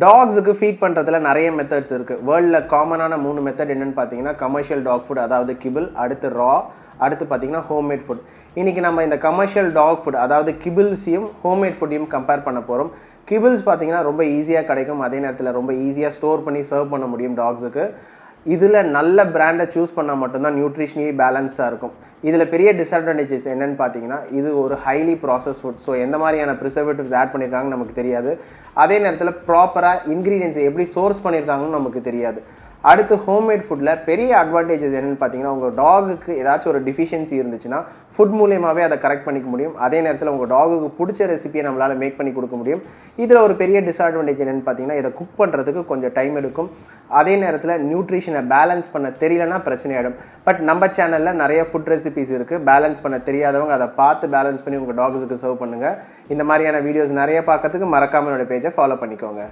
டாக்ஸுக்கு feet பண்ணுறதுல நிறைய methods இருக்குது. வேர்ல்டில் காமனான 3 மெத்தட் என்னென்னு பார்த்தீங்கன்னா கமர்ஷியல் டாக் ஃபுட், அதாவது கிபிள், அடுத்து ரா, அடுத்து பார்த்தீங்கன்னா ஹோம்மேட் ஃபுட். இன்றைக்கி நம்ம இந்த கமர்ஷியல் டாக் ஃபுட் அதாவது கிபிள்ஸையும் ஹோம்மேட் ஃபுட்டையும் கம்பேர் பண்ண போகிறோம். கிபிள்ஸ் பார்த்தீங்கன்னா ரொம்ப ஈஸியாக கிடைக்கும், அதே நேரத்தில் ரொம்ப ஈஸியாக ஸ்டோர் பண்ணி சர்வ் பண்ண முடியும் டாக்ஸுக்கு. இதில் நல்ல பிராண்டை சூஸ் பண்ணால் மட்டும்தான் நியூட்ரிஷனலி பேலன்ஸாக இருக்கும். இதில் பெரிய டிஸ்அட்வான்டேஜஸ் என்னென்னு பார்த்தீங்கன்னா இது ஒரு ஹைலி ப்ராசஸ் ஃபுட். ஸோ எந்த மாதிரியான ப்ரிசர்வேட்டிவ்ஸ் ஆட் பண்ணியிருக்காங்கன்னு நமக்கு தெரியாது. அதே நேரத்தில் ப்ராப்பராக இன்க்ரீடியன்ஸை எப்படி சோர்ஸ் பண்ணியிருக்காங்கன்னு நமக்கு தெரியாது. அடுத்து ஹோம்மேட் ஃபுட்டில் பெரிய அட்வான்டேஜஸ் என்னென்னு பார்த்தீங்கன்னா உங்கள் டாகுக்கு ஏதாச்சும் ஒரு டிஃபிஷியன்சி இருந்துச்சுன்னா ஃபுட் மூலியமாகவே அதை கரெக்ட் பண்ணிக்க முடியும். அதே நேரத்தில் உங்கள் டாகுக்கு பிடிச்ச ரெசிபியை நம்மளால் மேக் பண்ணி கொடுக்க முடியும். இதில் ஒரு பெரிய டிஸ்அட்வான்டேஜ் என்னென்னு பார்த்தீங்கன்னா இதை குக் பண்ணுறதுக்கு கொஞ்சம் டைம் எடுக்கும். அதே நேரத்தில் நியூட்ரிஷனை பேலன்ஸ் பண்ண தெரியலனா பிரச்சனை ஆகிடும். பட் நம்ம சேனலில் நிறைய ஃபுட் ரெசிபிஸ் இருக்குது. பேலன்ஸ் பண்ண தெரியாதவங்க அதை பார்த்து பேலன்ஸ் பண்ணி உங்கள் டாகுக்கு சர்வ் பண்ணுங்கள். இந்த மாதிரியான வீடியோஸ் நிறைய பார்க்கறதுக்கு மறக்காம என்னோட பேஜை ஃபாலோ பண்ணிக்கோங்க.